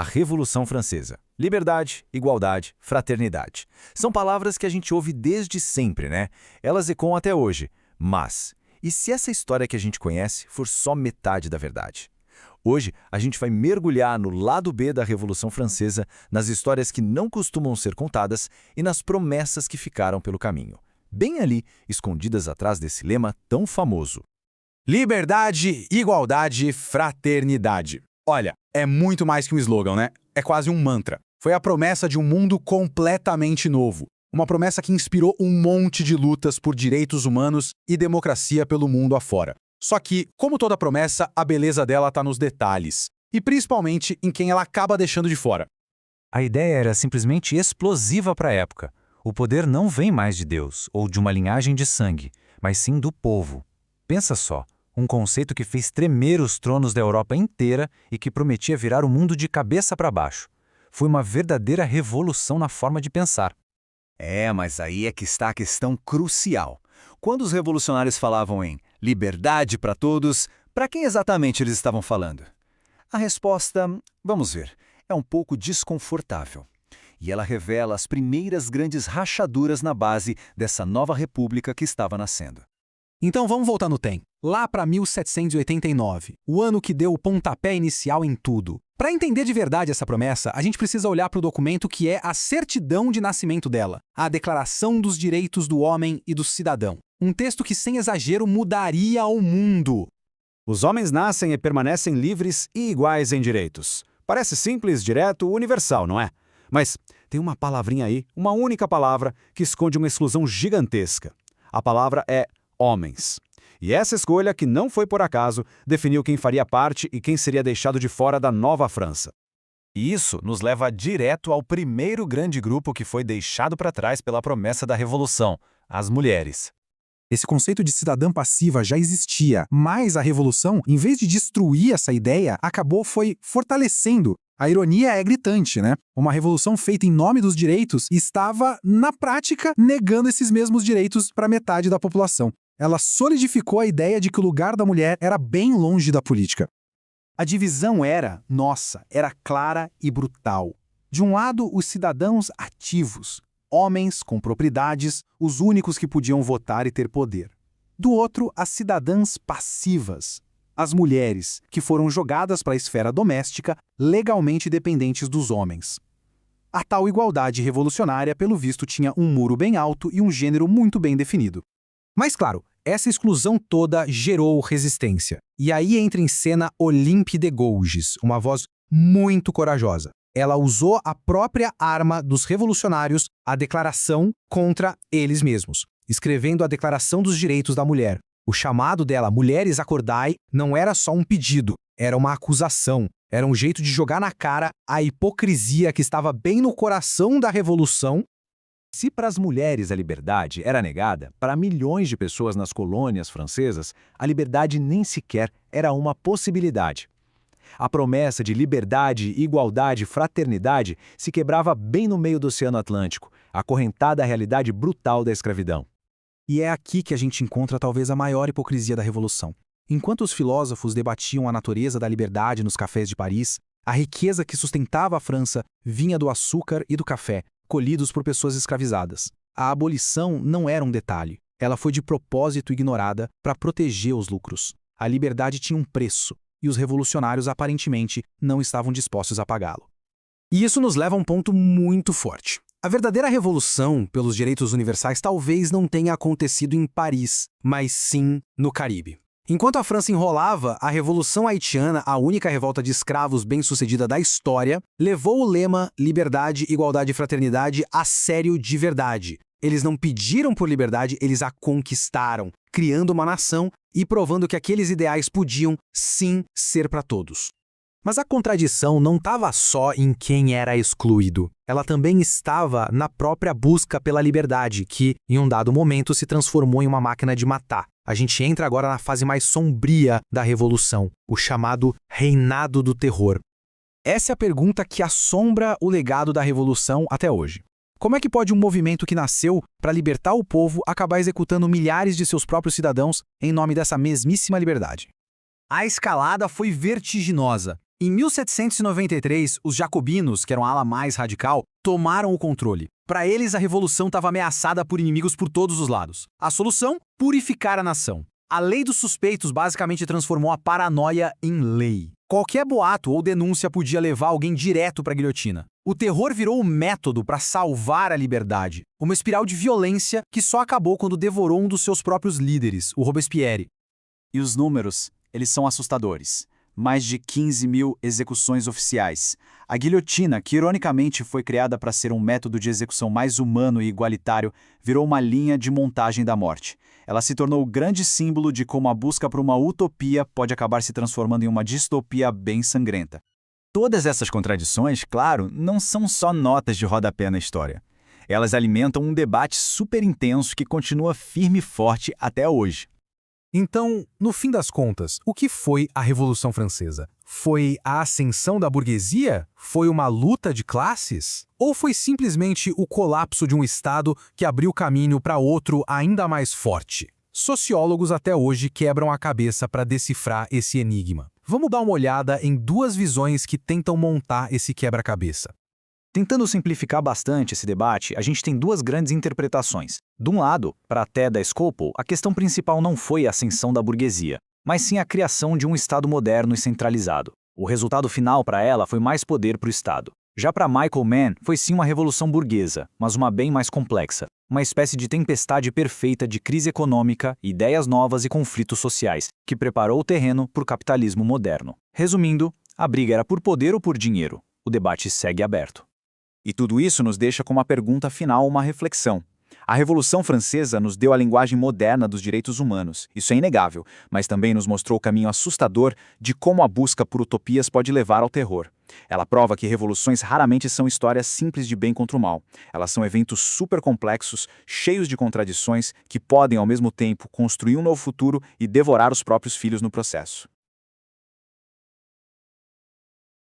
a Revolução Francesa. Liberdade, igualdade, fraternidade. São palavras que a gente ouve desde sempre, né? Elas ecoam até hoje. Mas, e se essa história que a gente conhece for só metade da verdade? Hoje, a gente vai mergulhar no lado B da Revolução Francesa, nas histórias que não costumam ser contadas e nas promessas que ficaram pelo caminho. Bem ali, escondidas atrás desse lema tão famoso. Liberdade, igualdade, fraternidade. Olha, é muito mais que um slogan, né? É quase um mantra. Foi a promessa de um mundo completamente novo. Uma promessa que inspirou um monte de lutas por direitos humanos e democracia pelo mundo afora. Só que, como toda promessa, a beleza dela está nos detalhes. E principalmente em quem ela acaba deixando de fora. A ideia era simplesmente explosiva para a época. O poder não vem mais de Deus ou de uma linhagem de sangue, mas sim do povo. Pensa só, um conceito que fez tremer os tronos da Europa inteira e que prometia virar o mundo de cabeça para baixo. Foi uma verdadeira revolução na forma de pensar. Mas aí é que está a questão crucial. Quando os revolucionários falavam em liberdade para todos, para quem exatamente eles estavam falando? A resposta, vamos ver, é um pouco desconfortável. E ela revela as primeiras grandes rachaduras na base dessa nova república que estava nascendo. Então vamos voltar no tempo, lá para 1789, o ano que deu o pontapé inicial em tudo. Para entender de verdade essa promessa, a gente precisa olhar para o documento que é a certidão de nascimento dela, a Declaração dos Direitos do Homem e do Cidadão. Um texto que, sem exagero, mudaria o mundo. Os homens nascem e permanecem livres e iguais em direitos. Parece simples, direto, universal, não é? Mas tem uma palavrinha aí, uma única palavra, que esconde uma exclusão gigantesca. A palavra é homens. E essa escolha, que não foi por acaso, definiu quem faria parte e quem seria deixado de fora da nova França. E isso nos leva direto ao primeiro grande grupo que foi deixado para trás pela promessa da Revolução, as mulheres. Esse conceito de cidadã passiva já existia, mas a Revolução, em vez de destruir essa ideia, acabou fortalecendo. A ironia é gritante, né? Uma revolução feita em nome dos direitos estava, na prática, negando esses mesmos direitos para metade da população. Ela solidificou a ideia de que o lugar da mulher era bem longe da política. A divisão era clara e brutal. De um lado, os cidadãos ativos, homens com propriedades, os únicos que podiam votar e ter poder. Do outro, as cidadãs passivas, as mulheres, que foram jogadas para a esfera doméstica, legalmente dependentes dos homens. A tal igualdade revolucionária, pelo visto, tinha um muro bem alto e um gênero muito bem definido. Mas, claro, essa exclusão toda gerou resistência. E aí entra em cena Olympe de Gouges, uma voz muito corajosa. Ela usou a própria arma dos revolucionários, a declaração, contra eles mesmos, escrevendo a Declaração dos Direitos da Mulher. O chamado dela, Mulheres Acordai, não era só um pedido, era uma acusação. Era um jeito de jogar na cara a hipocrisia que estava bem no coração da Revolução. Se para as mulheres a liberdade era negada, para milhões de pessoas nas colônias francesas, a liberdade nem sequer era uma possibilidade. A promessa de liberdade, igualdade e fraternidade se quebrava bem no meio do Oceano Atlântico, acorrentada à realidade brutal da escravidão. E é aqui que a gente encontra talvez a maior hipocrisia da Revolução. Enquanto os filósofos debatiam a natureza da liberdade nos cafés de Paris, a riqueza que sustentava a França vinha do açúcar e do café, colhidos por pessoas escravizadas. A abolição não era um detalhe. Ela foi de propósito ignorada para proteger os lucros. A liberdade tinha um preço, e os revolucionários aparentemente não estavam dispostos a pagá-lo. E isso nos leva a um ponto muito forte. A verdadeira revolução pelos direitos universais talvez não tenha acontecido em Paris, mas sim no Caribe. Enquanto a França enrolava, a Revolução Haitiana, a única revolta de escravos bem-sucedida da história, levou o lema liberdade, igualdade e fraternidade a sério de verdade. Eles não pediram por liberdade, eles a conquistaram, criando uma nação e provando que aqueles ideais podiam, sim, ser para todos. Mas a contradição não estava só em quem era excluído. Ela também estava na própria busca pela liberdade, que, em um dado momento, se transformou em uma máquina de matar. A gente entra agora na fase mais sombria da Revolução, o chamado Reinado do Terror. Essa é a pergunta que assombra o legado da Revolução até hoje. Como é que pode um movimento que nasceu para libertar o povo acabar executando milhares de seus próprios cidadãos em nome dessa mesmíssima liberdade? A escalada foi vertiginosa. Em 1793, os jacobinos, que eram a ala mais radical, tomaram o controle. Para eles, a revolução estava ameaçada por inimigos por todos os lados. A solução? Purificar a nação. A lei dos suspeitos basicamente transformou a paranoia em lei. Qualquer boato ou denúncia podia levar alguém direto para a guilhotina. O terror virou o método para salvar a liberdade. Uma espiral de violência que só acabou quando devorou um dos seus próprios líderes, o Robespierre. E os números, eles são assustadores. Mais de 15 mil execuções oficiais. A guilhotina, que ironicamente foi criada para ser um método de execução mais humano e igualitário, virou uma linha de montagem da morte. Ela se tornou o grande símbolo de como a busca por uma utopia pode acabar se transformando em uma distopia bem sangrenta. Todas essas contradições, claro, não são só notas de rodapé na história. Elas alimentam um debate super intenso que continua firme e forte até hoje. Então, no fim das contas, o que foi a Revolução Francesa? Foi a ascensão da burguesia? Foi uma luta de classes? Ou foi simplesmente o colapso de um Estado que abriu caminho para outro ainda mais forte? Sociólogos até hoje quebram a cabeça para decifrar esse enigma. Vamos dar uma olhada em duas visões que tentam montar esse quebra-cabeça. Tentando simplificar bastante esse debate, a gente tem duas grandes interpretações. De um lado, para Theda Skocpol, a questão principal não foi a ascensão da burguesia, mas sim a criação de um Estado moderno e centralizado. O resultado final para ela foi mais poder para o Estado. Já para Michael Mann, foi sim uma revolução burguesa, mas uma bem mais complexa. Uma espécie de tempestade perfeita de crise econômica, ideias novas e conflitos sociais, que preparou o terreno para o capitalismo moderno. Resumindo, a briga era por poder ou por dinheiro. O debate segue aberto. E tudo isso nos deixa com uma pergunta final, uma reflexão. A Revolução Francesa nos deu a linguagem moderna dos direitos humanos, isso é inegável, mas também nos mostrou o caminho assustador de como a busca por utopias pode levar ao terror. Ela prova que revoluções raramente são histórias simples de bem contra o mal. Elas são eventos super complexos, cheios de contradições, que podem, ao mesmo tempo, construir um novo futuro e devorar os próprios filhos no processo.